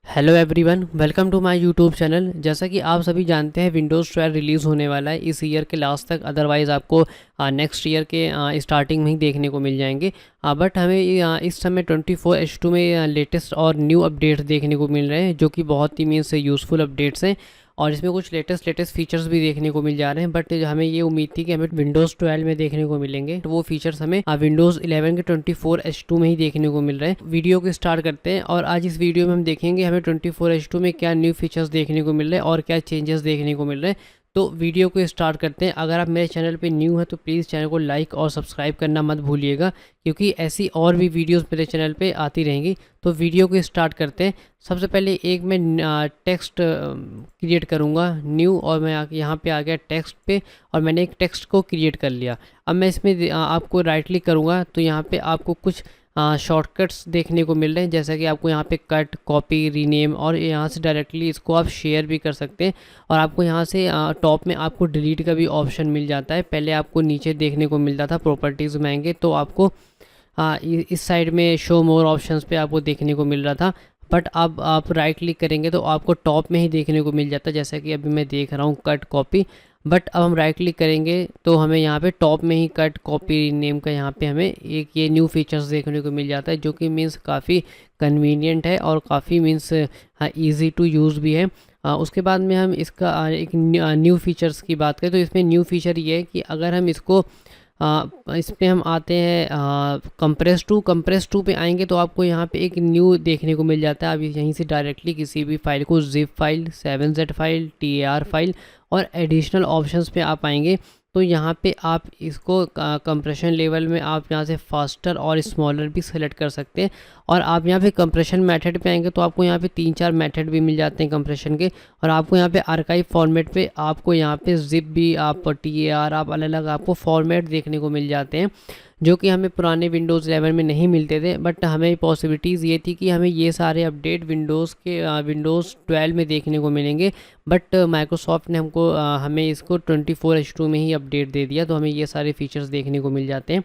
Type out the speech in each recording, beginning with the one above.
Hello everyone, welcome to my YouTube channel. जैसा कि आप सभी जानते हैं, विंडोज़ 12 रिलीज़ होने वाला है इस ईयर के लास्ट तक। अदरवाइज़ आपको नेक्स्ट ईयर के स्टार्टिंग में ही देखने को मिल जाएंगे। बट हमें इस समय 24H2 में लेटेस्ट और न्यू अपडेट्स देखने को मिल रहे हैं, जो कि बहुत ही मीन्स यूज़फुल अपडेट्स हैं। और इसमें कुछ लेटेस्ट फीचर्स भी देखने को मिल जा रहे हैं। बट हमें ये उम्मीद थी कि हमें विंडोज़ 12 में देखने को मिलेंगे, तो वो फीचर्स हमें विंडोज़ 11 के 24H2 में ही देखने को मिल रहे हैं। वीडियो को स्टार्ट करते हैं और आज इस वीडियो में हम देखेंगे हमें 24H2 में क्या न्यू फीचर्स देखने को मिल रहे हैं और क्या चेंजेस देखने को मिल रहे हैं। तो वीडियो को स्टार्ट करते हैं। अगर आप मेरे चैनल पे न्यू हैं तो प्लीज़ चैनल को लाइक और सब्सक्राइब करना मत भूलिएगा, क्योंकि ऐसी और भी वीडियोस मेरे चैनल पे आती रहेंगी। तो वीडियो को स्टार्ट करते हैं। सबसे पहले एक मैं टेक्स्ट क्रिएट करूँगा न्यू, और मैं यहाँ पे आ गया टेक्स्ट पे और मैंने एक टेक्स्ट को क्रिएट कर लिया। अब मैं इसमें आपको राइट क्लिक करूँगा तो यहाँ पे आपको कुछ शॉर्टकट्स देखने को मिल रहे हैं, जैसा कि आपको यहाँ पे कट, कॉपी, रीनेम, और यहाँ से डायरेक्टली इसको आप शेयर भी कर सकते हैं। और आपको यहाँ से टॉप में आपको डिलीट का भी ऑप्शन मिल जाता है। पहले आपको नीचे देखने को मिलता था, प्रॉपर्टीज़ में आएंगे तो आपको इस साइड में शो मोर ऑप्शंस पे आपको देखने को मिल रहा था। बट अब आप राइट क्लिक करेंगे तो आपको टॉप में ही देखने को मिल जाता है, जैसा कि अभी मैं देख रहा हूँ कट, कॉपी। बट अब हम राइट क्लिक करेंगे तो हमें यहाँ पे टॉप में ही कट, कॉपी, नेम का यहाँ पे हमें एक ये न्यू फीचर्स देखने को मिल जाता है, जो कि मीन्स काफ़ी कन्वीनियंट है और काफ़ी मीन्स ईजी टू यूज़ भी है। उसके बाद में हम इसका एक न्यू फीचर्स की बात करें तो इसमें न्यू फीचर ये है कि अगर हम इसको इस पे हम आते हैं कंप्रेस टू पे आएंगे तो आपको यहाँ पे एक न्यू देखने को मिल जाता है। आप यहीं से डायरेक्टली किसी भी फाइल को zip file, 7z file, tar file और एडिशनल ऑप्शंस पे आप आएंगे तो यहाँ पे आप इसको कंप्रेशन लेवल में आप यहाँ से फास्टर और स्मॉलर भी सेलेक्ट कर सकते हैं। और आप यहाँ पे कंप्रेशन मेथड पे आएंगे तो आपको यहाँ पे 3-4 मेथड भी मिल जाते हैं कंप्रेशन के। और आपको यहाँ पे आर्काइव फॉर्मेट पे आपको यहाँ पे जिप भी, आप tar, आप अलग अलग आपको फॉर्मेट देखने को मिल जाते हैं, जो कि हमें पुराने विंडोज़ 11 में नहीं मिलते थे। बट हमें पॉसिबिलिटीज़ ये थी कि हमें ये सारे अपडेट विंडोज़ 12 में देखने को मिलेंगे। बट माइक्रोसॉफ्ट ने हमें इसको 24H2 में ही अपडेट दे दिया, तो हमें ये सारे फीचर्स देखने को मिल जाते हैं।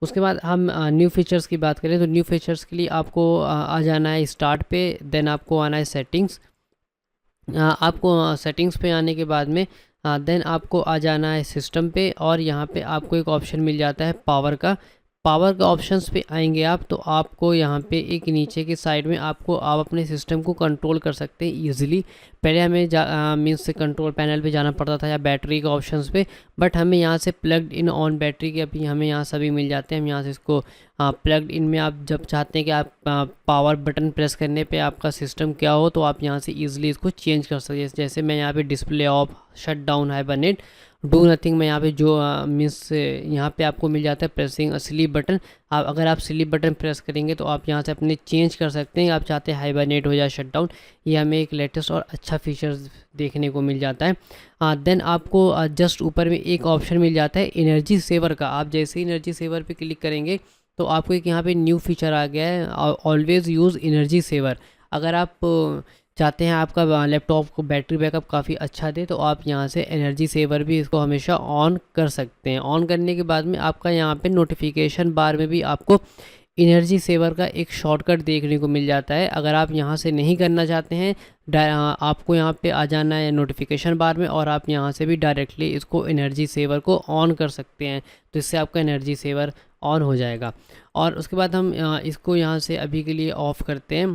उसके बाद हम न्यू फीचर्स की बात करें तो न्यू फीचर्स के लिए आपको आ जाना है स्टार्ट पे, देन आपको आना है सेटिंग्स। आपको सेटिंग्स पे आने के बाद में देन आपको आ जाना है सिस्टम पे, और यहाँ पे आपको एक ऑप्शन मिल जाता है पावर का ऑप्शंस पे आएंगे आप तो आपको यहाँ पे एक नीचे की साइड में आप अपने सिस्टम को कंट्रोल कर सकते हैं ईजिली। पहले हमें मीन्स से कंट्रोल पैनल पे जाना पड़ता था या बैटरी के ऑप्शंस पे, बट हमें यहाँ से प्लग्ड इन ऑन बैटरी के अभी हमें यहाँ सभी मिल जाते हैं। हम यहाँ से इसको प्लग्ड इन में आप जब चाहते हैं कि आप पावर बटन प्रेस करने पे आपका सिस्टम क्या हो तो आप यहाँ से ईजिली इसको चेंज कर सकते हैं। जैसे मैं यहाँ पे display of, shut down, hibernate, do nothing में यहाँ पे जो मीन्स यहाँ पे आपको मिल जाता है प्रेसिंग स्लीप बटन। अगर आप स्लीप बटन प्रेस करेंगे तो आप यहाँ से अपने चेंज कर सकते हैं, आप चाहते हैं हाइबरनेट हो या शट डाउन। ये हमें एक लेटेस्ट और अच्छा फीचर्स देखने को मिल जाता है। देन आपको जस्ट ऊपर में एक ऑप्शन मिल जाता है एनर्जी सेवर का। आप जैसे ही एनर्जी सेवर पे क्लिक करेंगे तो आपको एक यहाँ पे न्यू फीचर आ गया है, ऑलवेज़ यूज़ एनर्जी सेवर। अगर आप चाहते हैं आपका लैपटॉप को बैटरी बैकअप काफ़ी अच्छा दे तो आप यहाँ से एनर्जी सेवर भी इसको हमेशा ऑन कर सकते हैं। ऑन करने के बाद में आपका यहाँ पे नोटिफिकेशन बार में भी आपको एनर्जी सेवर का एक शॉर्टकट देखने को मिल जाता है। अगर आप यहाँ से नहीं करना चाहते हैं, आपको यहाँ पे आ जाना है नोटिफिकेशन बार में और आप यहाँ से भी डायरेक्टली इसको एनर्जी सेवर को ऑन कर सकते हैं, तो इससे आपका एनर्जी सेवर ऑन हो जाएगा। और उसके बाद हम इसको यहाँ से अभी के लिए ऑफ़ करते हैं।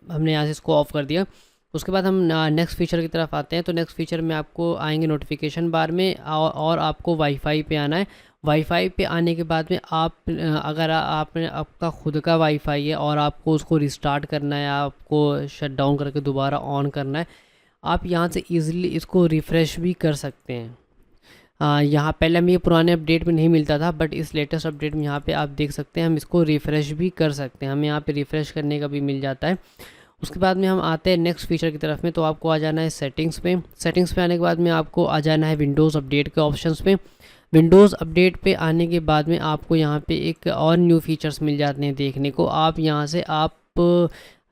हमने यहाँ से इसको ऑफ़ कर दिया। उसके बाद हम नेक्स्ट फीचर की तरफ आते हैं। तो नेक्स्ट फीचर में आपको आएंगे नोटिफिकेशन बार में, और आपको वाईफाई पे आना है। वाईफाई पे आने के बाद में अगर आपने आपका खुद का वाईफाई है और आपको उसको रिस्टार्ट करना है, आपको शट डाउन करके दोबारा ऑन करना है, आप यहाँ से ईज़िली इसको रिफ़्रेश भी कर सकते हैं। यहाँ पहले हमें ये पुराने अपडेट में नहीं मिलता था, बट इस लेटेस्ट अपडेट में यहाँ पे आप देख सकते हैं हम इसको रिफ़्रेश भी कर सकते हैं। हमें यहाँ पे रिफ़्रेश करने का भी मिल जाता है। उसके बाद में हम आते हैं नेक्स्ट फीचर की तरफ में, तो आपको आ जाना है सेटिंग्स पे। सेटिंग्स पे आने के बाद में आपको आ जाना है विंडोज़ अपडेट के ऑप्शंस पे। विंडोज़ अपडेट पे आने के बाद में आपको यहाँ पे एक और न्यू फीचर्स मिल जाते हैं देखने को। आप यहाँ से आप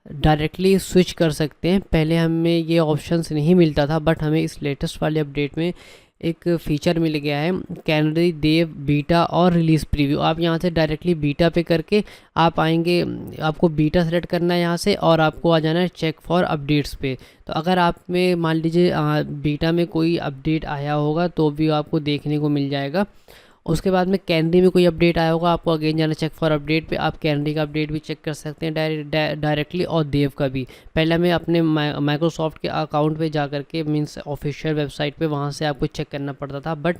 डायरेक्टली स्विच कर सकते हैं। पहले हमें ये ऑप्शंस नहीं मिलता था, बट हमें इस लेटेस्ट वाले अपडेट में एक फ़ीचर मिल गया है कैनरी देव बीटा और रिलीज़ प्रीव्यू। आप यहाँ से डायरेक्टली बीटा पे करके आप आएंगे, आपको बीटा सेलेक्ट करना है यहाँ से और आपको आ जाना है चेक फॉर अपडेट्स पे। तो अगर आप में मान लीजिए बीटा में कोई अपडेट आया होगा तो भी आपको देखने को मिल जाएगा। उसके बाद में कैनरी में कोई अपडेट आया होगा, आपको अगेन जाना चेक फॉर अपडेट पे। आप कैनरी का अपडेट भी चेक कर सकते हैं डायरेक्टली, और देव का भी। पहले मैं अपने माइक्रोसॉफ्ट के अकाउंट पे जा करके मीन्स ऑफिशियल वेबसाइट पे वहाँ से आपको चेक करना पड़ता था, बट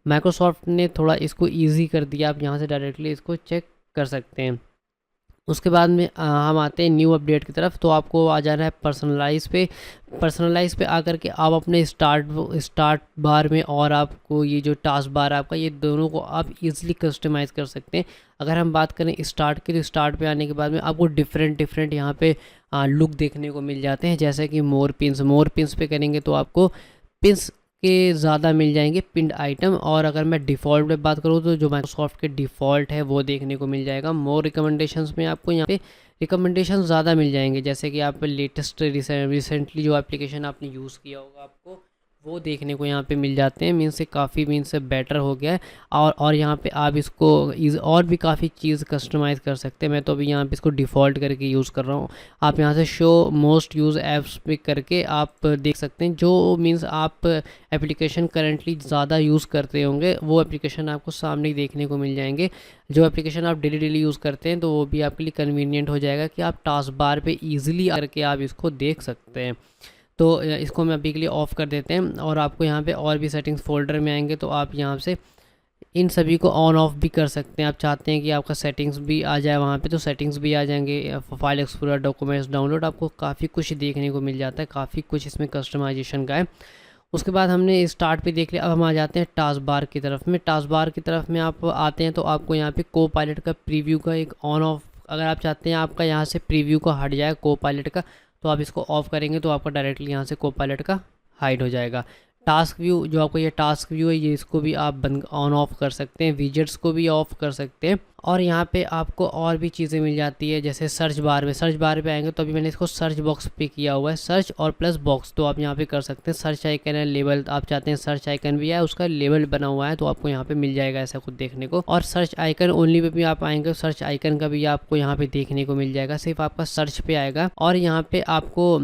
माइक्रोसॉफ्ट ने थोड़ा इसको ईजी कर दिया, आप यहाँ से डायरेक्टली इसको चेक कर सकते हैं। उसके बाद में हम आते हैं न्यू अपडेट की तरफ। तो आपको आ जाना है पर्सनलाइज पे। पर्सनलाइज पे आकर के आप अपने स्टार्ट बार में और आपको ये जो टास्क बार है आपका, ये दोनों को आप इजीली कस्टमाइज़ कर सकते हैं। अगर हम बात करें स्टार्ट की, तो स्टार्ट पे आने के बाद में आपको डिफरेंट यहाँ पे लुक देखने को मिल जाते हैं। जैसे कि मोर पिन्स पे करेंगे तो आपको पिन्स के ज़्यादा मिल जाएंगे पिंड आइटम। और अगर मैं डिफ़ॉल्ट में बात करूँ तो जो माइक्रोसॉफ्ट के डिफ़ॉल्ट है वो देखने को मिल जाएगा। मोर रिकमेंडेशंस में आपको यहाँ पे रिकमेंडेशन ज़्यादा मिल जाएंगे, जैसे कि आप लेटेस्ट रिसेंटली जो एप्लीकेशन आपने यूज़ किया होगा आपको वो देखने को यहाँ पे मिल जाते हैं। मीन्स से काफ़ी मीन्स से बेटर हो गया है। और यहाँ पे आप इसको और भी काफ़ी चीज़ कस्टमाइज़ कर सकते हैं। मैं तो अभी यहाँ पे इसको डिफ़ॉल्ट करके यूज़ कर रहा हूँ। आप यहाँ से शो मोस्ट यूज़ ऐप्स पे करके आप देख सकते हैं जो मीन्स आप एप्लीकेशन करंटली ज़्यादा यूज़ करते होंगे वो एप्लीकेशन आपको सामने ही देखने को मिल जाएंगे। जो एप्लीकेशन आप डेली यूज़ करते हैं तो वो भी आपके लिए कन्वीनियंट हो जाएगा कि आप टास्क बार पे ईजिली करके आप इसको देख सकते हैं। तो इसको मैं अभी के लिए ऑफ़ कर देते हैं। और आपको यहाँ पे और भी सेटिंग्स फोल्डर में आएंगे तो आप यहाँ से इन सभी को ऑन ऑफ भी कर सकते हैं। आप चाहते हैं कि आपका सेटिंग्स भी आ जाए वहाँ पे तो सेटिंग्स भी आ जाएंगे। फाइल एक्सप्लोरर, डॉक्यूमेंट्स डाउनलोड, आपको काफ़ी कुछ देखने को मिल जाता है, काफ़ी कुछ इसमें कस्टमाइजेशन का है। उसके बाद हमने स्टार्ट पे देख लिया, अब हम आ जाते हैं टास्क बार की तरफ में। टास्क बार की तरफ में आप आते हैं तो आपको यहाँ पे को पायलट का प्रीव्यू का एक ऑन ऑफ, अगर आप चाहते हैं आपका यहाँ से प्रीव्यू का हट जाए को पायलट का, तो आप इसको ऑफ़ करेंगे तो आपका डायरेक्टली यहाँ से को पायलट का हाइड हो जाएगा। टास्क व्यू, जो आपको ये टास्क व्यू है, ये इसको भी आप बंद ऑन ऑफ कर सकते हैं। विजेट्स को भी ऑफ कर सकते हैं। और यहाँ पे आपको और भी चीज़ें मिल जाती है, जैसे सर्च बार पे आएंगे तो अभी मैंने इसको सर्च बॉक्स पे किया हुआ है, सर्च और प्लस बॉक्स, तो आप यहाँ पे कर सकते हैं। सर्च आइकन है, लेबल आप चाहते हैं सर्च आइकन भी है, उसका लेबल बना हुआ है तो आपको यहाँ पे मिल जाएगा ऐसा कुछ देखने को। और सर्च आइकन ओनली पे भी आप आएंगे, सर्च आइकन का भी आपको यहाँ पे देखने को मिल जाएगा, सिर्फ आपका सर्च पे आएगा। और यहाँ पे आपको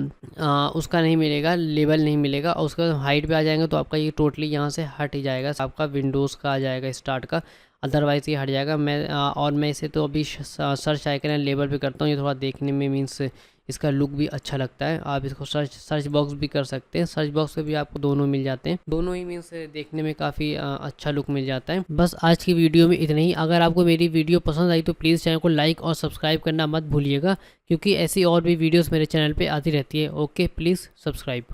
उसका नहीं मिलेगा, लेबल नहीं मिलेगा। और उसका हाइट पे आ जाएंगे तो आपका ये टोटली यहाँ से हट ही जाएगा, आपका विंडोज़ का आ जाएगा स्टार्ट का, अदरवाइज़ ये हट जाएगा। मैं इसे तो अभी सर्च आइकन है लेबल पे करता हूँ, ये थोड़ा देखने में मीन्स इसका लुक भी अच्छा लगता है। आप इसको सर्च बॉक्स भी कर सकते हैं, सर्च बॉक्स पे भी आपको दोनों मिल जाते हैं, दोनों ही मीन्स देखने में काफ़ी अच्छा लुक मिल जाता है। बस आज की वीडियो में इतना ही। अगर आपको मेरी वीडियो पसंद आई तो प्लीज़ चैनल को लाइक और सब्सक्राइब करना मत भूलिएगा, क्योंकि ऐसी और भी वीडियोज़ मेरे चैनल पर आती रहती है। Okay, please subscribe.